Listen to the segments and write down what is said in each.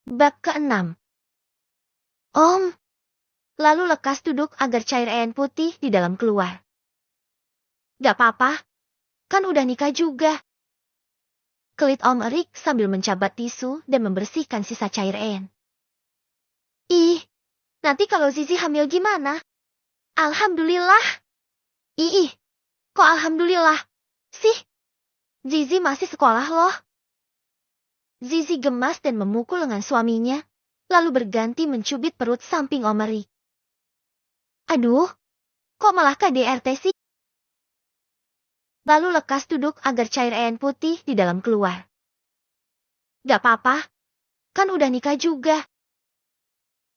Bab ke-6. Om. Lalu lekas duduk agar cairan putih di dalam keluar. Gak apa-apa, kan udah nikah juga. Kelit Om Erik sambil mencabat tisu dan membersihkan sisa cairan. Ih, nanti kalau Zizi hamil gimana? Alhamdulillah. Ih, kok alhamdulillah sih? Zizi masih sekolah loh. Zizi gemas dan memukul lengan suaminya, lalu berganti mencubit perut samping Om Erik. Aduh, kok malah KDRT sih? Lalu lekas duduk agar cairan putih di dalam keluar. Gak apa-apa, kan udah nikah juga.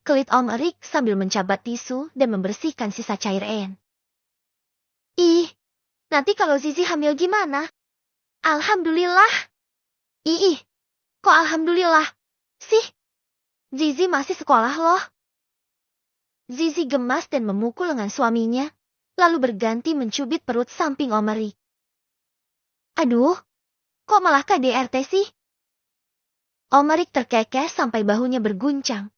Kelit Om Erik sambil mencabat tisu dan membersihkan sisa cairan. Ih, nanti kalau Zizi hamil gimana? Alhamdulillah. Ih, kok alhamdulillah sih? Zizi masih sekolah loh. Zizi gemas dan memukul lengan suaminya, lalu berganti mencubit perut samping Om Erik. Aduh, kok malah KDRT sih? Om Erik terkekeh sampai bahunya berguncang.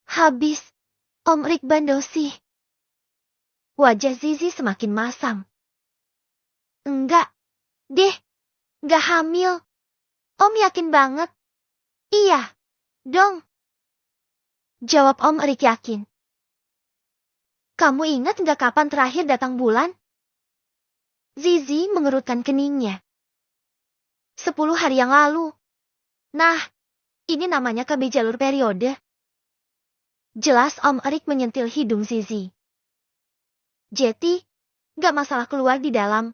Habis, Om Erik bandel sih. Wajah Zizi semakin masam. Enggak, deh, gak hamil. Om yakin banget. Iya, dong. Jawab Om Erik yakin. Kamu ingat gak kapan terakhir datang bulan? Zizi mengerutkan keningnya. 10 hari yang lalu. Nah, ini namanya KB jalur periode. Jelas Om Erik menyentil hidung Zizi. Jeti, gak masalah keluar di dalam,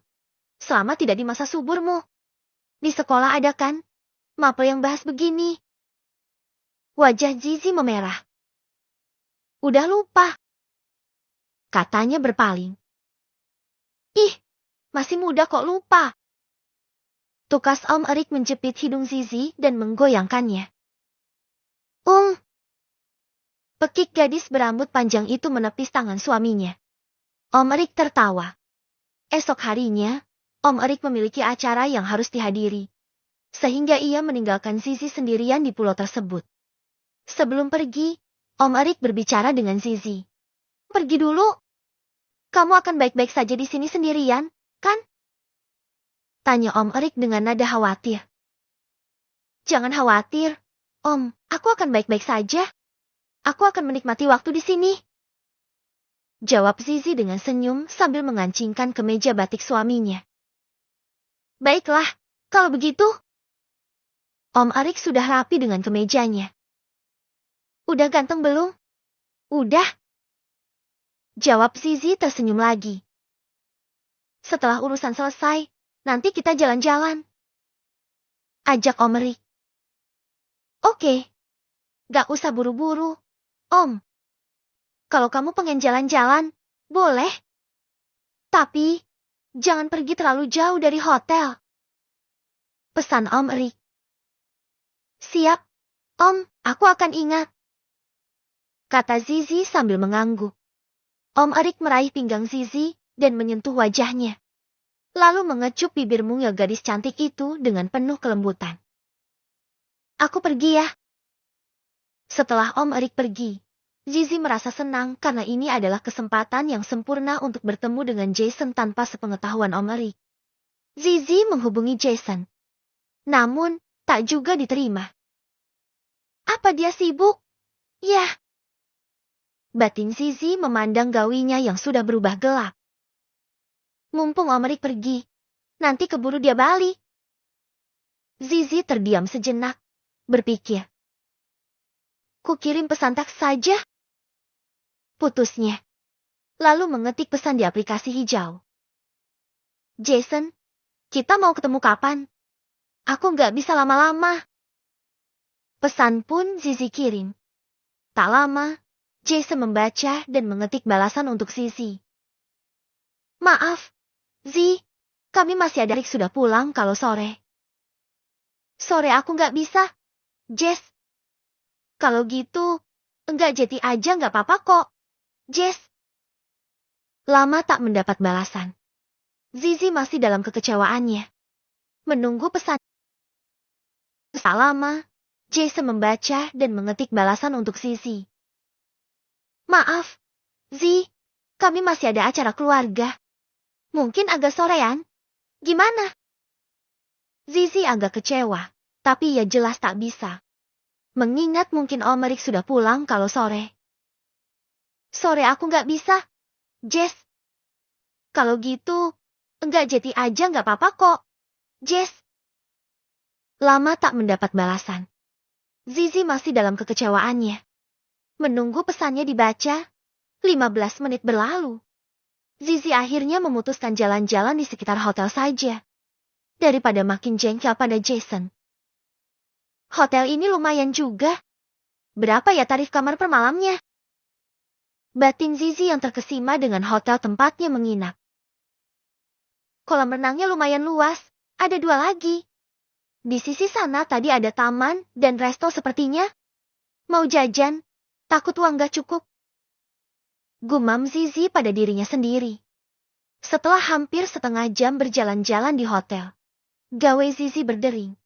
selama tidak di masa suburmu. Di sekolah ada kan, mapel yang bahas begini. Wajah Zizi memerah. Udah lupa, katanya berpaling. Ih, masih muda kok lupa. Tukas Om Erik menjepit hidung Zizi dan menggoyangkannya. Pekik gadis berambut panjang itu menepis tangan suaminya. Om Erik tertawa. Esok harinya, Om Erik memiliki acara yang harus dihadiri, sehingga ia meninggalkan Zizi sendirian di pulau tersebut. Sebelum pergi, Om Erik berbicara dengan Zizi. Pergi dulu. Kamu akan baik-baik saja di sini sendirian, kan? Tanya Om Erik dengan nada khawatir. Jangan khawatir, Om, aku akan baik-baik saja. Aku akan menikmati waktu di sini. Jawab Zizi dengan senyum sambil mengancingkan kemeja batik suaminya. Baiklah, kalau begitu. Om Erik sudah rapi dengan kemejanya. Udah ganteng belum? Udah. Jawab Zizi tersenyum lagi. Setelah urusan selesai, nanti kita jalan-jalan. Ajak Om Erik. Oke. Gak usah buru-buru, Om. Kalau kamu pengen jalan-jalan, boleh. Tapi, jangan pergi terlalu jauh dari hotel. Pesan Om Erik. Siap, Om, aku akan ingat. Kata Zizi sambil mengangguk. Om Erik meraih pinggang Zizi dan menyentuh wajahnya. Lalu mengecup bibir mungil gadis cantik itu dengan penuh kelembutan. Aku pergi ya. Setelah Om Erik pergi, Zizi merasa senang karena ini adalah kesempatan yang sempurna untuk bertemu dengan Jason tanpa sepengetahuan Om Erik. Zizi menghubungi Jason. Namun, tak juga diterima. Apa dia sibuk? Yah. Batin Zizi memandang gawinya yang sudah berubah gelap. Mumpung Om Erik pergi, nanti keburu dia balik. Zizi terdiam sejenak, berpikir. Kukirim pesan teks saja. Putusnya. Lalu mengetik pesan di aplikasi hijau. Jason, kita mau ketemu kapan? Aku gak bisa lama-lama. Pesan pun Zizi kirim. Tak lama, Jason membaca dan mengetik balasan untuk Zizi. Maaf, Zi, kami masih ada. Erik sudah pulang kalau sore. Sore aku gak bisa, Jess. Kalau gitu, enggak Jeti aja gak apa-apa kok, Jess. Lama tak mendapat balasan. Zizi masih dalam kekecewaannya. Menunggu pesan. Tak lama, Jason membaca dan mengetik balasan untuk Zizi. Maaf, Zi, kami masih ada acara keluarga. Mungkin agak sorean. Gimana? Zizi agak kecewa, tapi ia jelas tak bisa. Mengingat mungkin Om Erik sudah pulang kalau sore. Sore aku nggak bisa, Jess. Kalau gitu, enggak jadi aja nggak apa-apa kok, Jess. Lama tak mendapat balasan. Zizi masih dalam kekecewaannya. Menunggu pesannya dibaca, 15 menit berlalu. Zizi akhirnya memutuskan jalan-jalan di sekitar hotel saja. Daripada makin jengkel pada Jason. Hotel ini lumayan juga. Berapa ya tarif kamar per malamnya? Batin Zizi yang terkesima dengan hotel tempatnya menginap. Kolam renangnya lumayan luas, ada 2 lagi. Di sisi sana tadi ada taman dan resto sepertinya. Mau jajan, takut uang gak cukup. Gumam Zizi pada dirinya sendiri. Setelah hampir setengah jam berjalan-jalan di hotel, gawe Zizi berdering.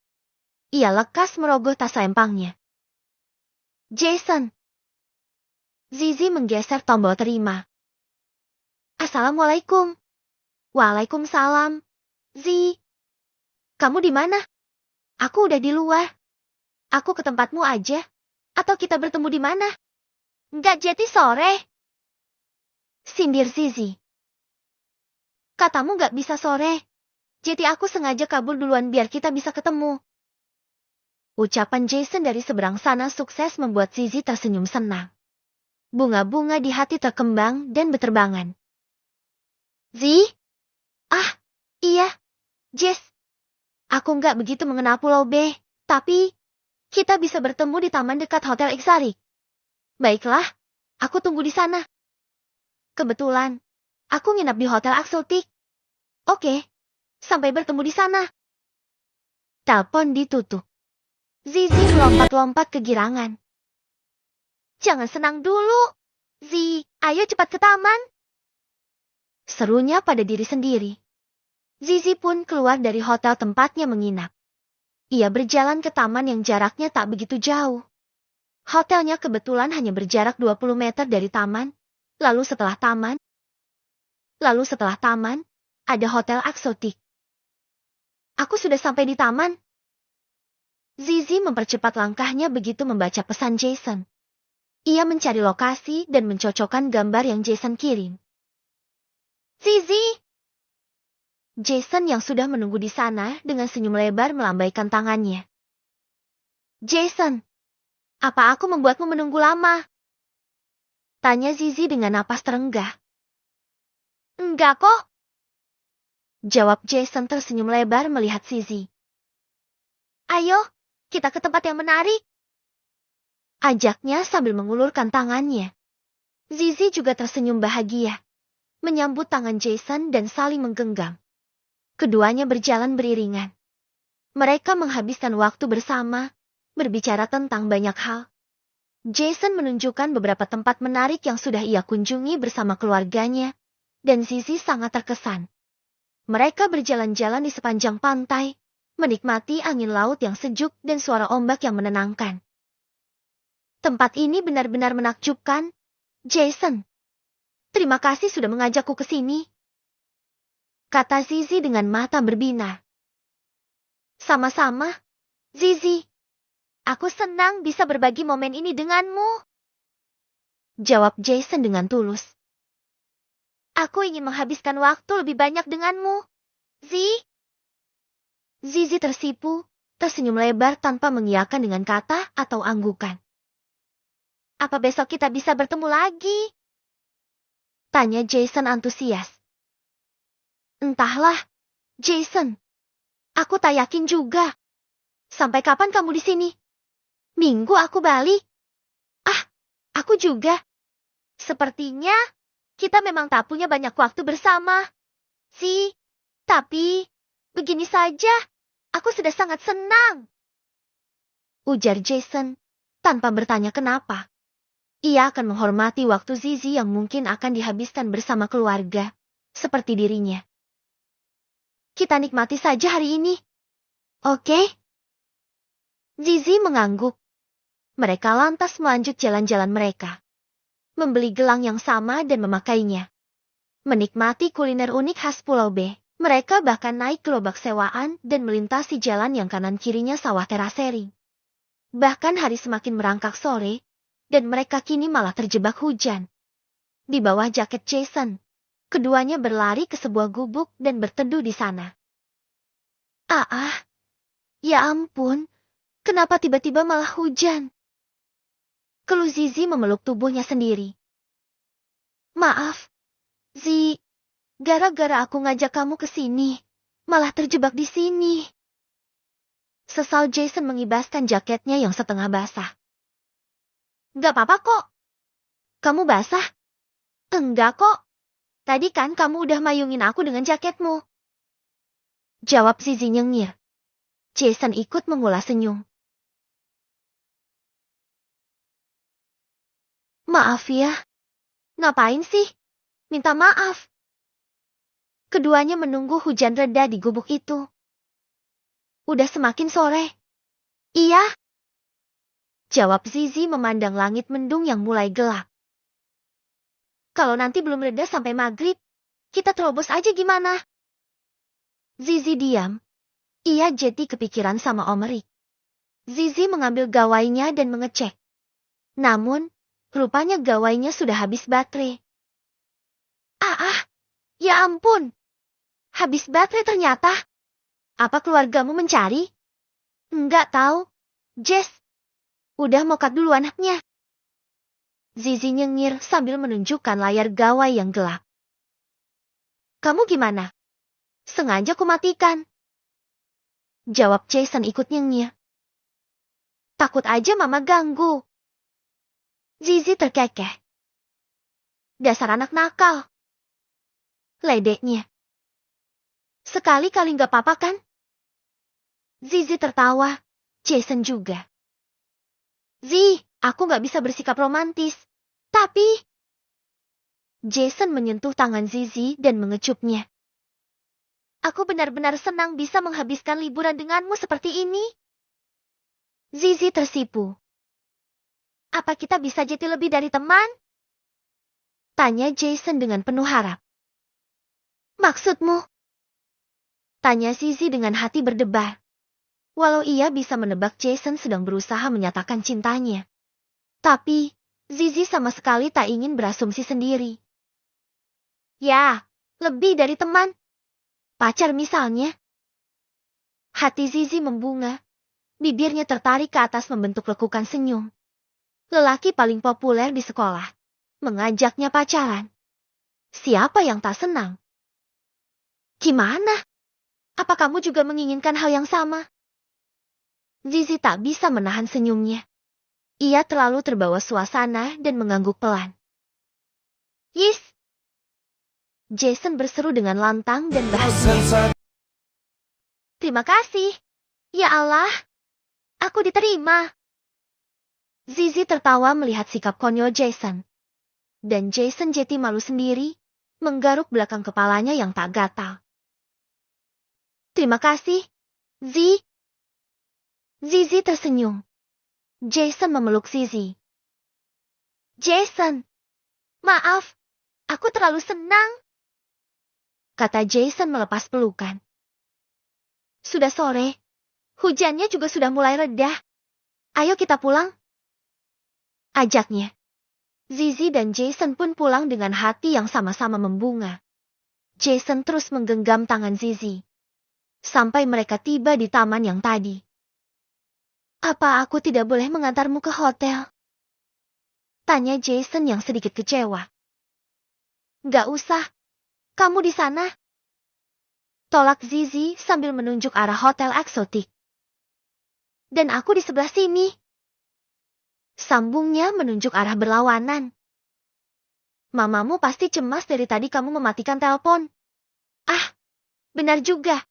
Ia lekas merogoh tas empangnya. Jason. Zizi menggeser tombol terima. Assalamualaikum. Waalaikumsalam. Zi. Kamu di mana? Aku udah di luar. Aku ke tempatmu aja. Atau kita bertemu di mana? Nggak jadi sore. Sindir Zizi. Katamu nggak bisa sore. Jadi aku sengaja kabur duluan biar kita bisa ketemu. Ucapan Jason dari seberang sana sukses membuat Zizi tersenyum senang. Bunga-bunga di hati terkembang dan berterbangan. Zi? Ah, iya, Jess. Aku nggak begitu mengenal Pulau B, tapi kita bisa bertemu di taman dekat Hotel Iksarik. Baiklah, aku tunggu di sana. Kebetulan, aku nginap di Hotel Aksotik. Oke, sampai bertemu di sana. Telepon ditutup. Zizi melompat-lompat kegirangan. Jangan senang dulu. Zi, ayo cepat ke taman. Serunya pada diri sendiri. Zizi pun keluar dari hotel tempatnya menginap. Ia berjalan ke taman yang jaraknya tak begitu jauh. Hotelnya kebetulan hanya berjarak 20 meter dari taman. Lalu setelah taman, ada Hotel Aksotik. Aku sudah sampai di taman. Zizi mempercepat langkahnya begitu membaca pesan Jason. Ia mencari lokasi dan mencocokkan gambar yang Jason kirim. Zizi! Jason yang sudah menunggu di sana dengan senyum lebar melambaikan tangannya. Jason, apa aku membuatmu menunggu lama? Tanya Zizi dengan napas terenggah. Enggak kok. Jawab Jason tersenyum lebar melihat Zizi. Ayo, kita ke tempat yang menarik. Ajaknya sambil mengulurkan tangannya. Zizi juga tersenyum bahagia. Menyambut tangan Jason dan saling menggenggam. Keduanya berjalan beriringan. Mereka menghabiskan waktu bersama, berbicara tentang banyak hal. Jason menunjukkan beberapa tempat menarik yang sudah ia kunjungi bersama keluarganya, dan Zizi sangat terkesan. Mereka berjalan-jalan di sepanjang pantai, menikmati angin laut yang sejuk dan suara ombak yang menenangkan. Tempat ini benar-benar menakjubkan, Jason. Terima kasih sudah mengajakku ke sini. Kata Zizi dengan mata berbinar. Sama-sama, Zizi. Aku senang bisa berbagi momen ini denganmu. Jawab Jason dengan tulus. Aku ingin menghabiskan waktu lebih banyak denganmu, Zi. Zizi tersipu, tersenyum lebar tanpa mengiyakan dengan kata atau anggukan. Apa besok kita bisa bertemu lagi? Tanya Jason antusias. Entahlah, Jason. Aku tak yakin juga. Sampai kapan kamu di sini? Minggu aku balik. Ah, aku juga. Sepertinya kita memang tak punya banyak waktu bersama. Sih, tapi begini saja, aku sudah sangat senang. Ujar Jason, tanpa bertanya kenapa. Ia akan menghormati waktu Zizi yang mungkin akan dihabiskan bersama keluarga, seperti dirinya. Kita nikmati saja hari ini. Oke? Zizi mengangguk. Mereka lantas melanjut jalan-jalan mereka. Membeli gelang yang sama dan memakainya. Menikmati kuliner unik khas Pulau B. Mereka bahkan naik gerobak sewaan dan melintasi jalan yang kanan kirinya sawah terasering. Bahkan hari semakin merangkak sore, dan mereka kini malah terjebak hujan. Di bawah jaket Jason, keduanya berlari ke sebuah gubuk dan berteduh di sana. Ya ampun, kenapa tiba-tiba malah hujan? Keluh Zizi memeluk tubuhnya sendiri. Maaf, Zi, gara-gara aku ngajak kamu ke sini, malah terjebak di sini. Sesal Jason mengibaskan jaketnya yang setengah basah. Gak apa-apa kok. Kamu basah? Enggak kok. Tadi kan kamu udah mayungin aku dengan jaketmu. Jawab Zizi nyengir. Jason ikut mengulas senyum. Maaf ya. Ngapain sih? Minta maaf. Keduanya menunggu hujan reda di gubuk itu. Udah semakin sore. Iya. Jawab Zizi memandang langit mendung yang mulai gelap. Kalau nanti belum reda sampai maghrib, kita terobos aja gimana? Zizi diam. Ia jadi kepikiran sama Om Erik. Zizi mengambil gawainya dan mengecek. Namun, rupanya gawainya sudah habis baterai. Ya ampun. Habis baterai ternyata. Apa keluargamu mencari? Enggak tahu. Jess, udah mokat dulu anaknya. Zizi nyengir sambil menunjukkan layar gawai yang gelap. Kamu gimana? Sengaja kumatikan. Jawab Jason ikut nyengir. Takut aja mama ganggu. Zizi terkekeh. Dasar anak nakal. Ledeknya. Sekali-kali gak apa-apa kan? Zizi tertawa. Jason juga. Zi, aku gak bisa bersikap romantis. Tapi... Jason menyentuh tangan Zizi dan mengecupnya. Aku benar-benar senang bisa menghabiskan liburan denganmu seperti ini. Zizi tersipu. Apa kita bisa jadi lebih dari teman? Tanya Jason dengan penuh harap. Maksudmu? Tanya Zizi dengan hati berdebar. Walau ia bisa menebak Jason sedang berusaha menyatakan cintanya. Tapi, Zizi sama sekali tak ingin berasumsi sendiri. Ya, lebih dari teman. Pacar misalnya. Hati Zizi membunga. Bibirnya tertarik ke atas membentuk lekukan senyum. Lelaki paling populer di sekolah. Mengajaknya pacaran. Siapa yang tak senang? Gimana? Apa kamu juga menginginkan hal yang sama? Zizi tak bisa menahan senyumnya. Ia terlalu terbawa suasana dan mengangguk pelan. Yis! Jason berseru dengan lantang dan bahagia. Terima kasih. Ya Allah, aku diterima. Zizi tertawa melihat sikap konyol Jason. Dan Jason jadi malu sendiri, menggaruk belakang kepalanya yang tak gatal. Terima kasih, Zi. Zizi tersenyum. Jason memeluk Zizi. Jason, maaf, aku terlalu senang. Kata Jason melepas pelukan. Sudah sore, hujannya juga sudah mulai reda. Ayo kita pulang. Ajaknya. Zizi dan Jason pun pulang dengan hati yang sama-sama membunga. Jason terus menggenggam tangan Zizi. Sampai mereka tiba di taman yang tadi. Apa aku tidak boleh mengantarmu ke hotel? Tanya Jason yang sedikit kecewa. Gak usah. Kamu di sana. Tolak Zizi sambil menunjuk arah hotel eksotik. Dan aku di sebelah sini. Sambungnya menunjuk arah berlawanan. Mamamu pasti cemas dari tadi kamu mematikan telepon. Benar juga.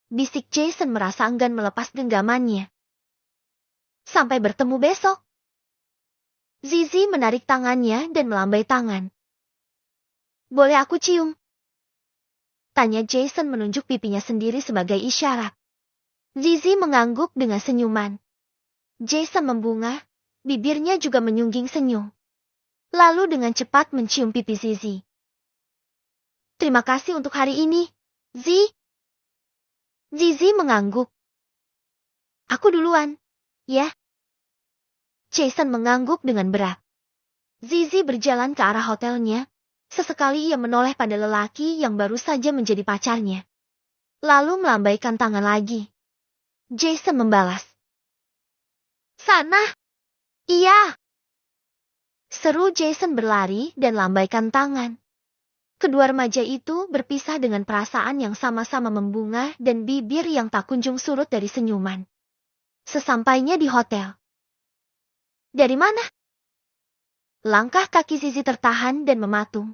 Bisik Jason merasa enggan melepas genggamannya. Sampai bertemu besok. Zizi menarik tangannya dan melambai tangan. Boleh aku cium? Tanya Jason menunjuk pipinya sendiri sebagai isyarat. Zizi mengangguk dengan senyuman. Jason membungah, bibirnya juga menyungging senyum. Lalu dengan cepat mencium pipi Zizi. Terima kasih untuk hari ini, Zi. Zizi mengangguk. Aku duluan, ya. Jason mengangguk dengan berat. Zizi berjalan ke arah hotelnya. Sesekali ia menoleh pada lelaki yang baru saja menjadi pacarnya. Lalu melambaikan tangan lagi. Jason membalas. Sana. Iya. Seru Jason berlari dan lambaikan tangan. Kedua remaja itu berpisah dengan perasaan yang sama-sama membungah dan bibir yang tak kunjung surut dari senyuman. Sesampainya di hotel. Dari mana? Langkah kaki Zizi tertahan dan mematung.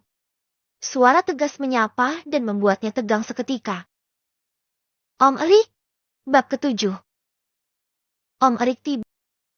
Suara tegas menyapa dan membuatnya tegang seketika. Om Erik, bab ke-7. Om Erik tiba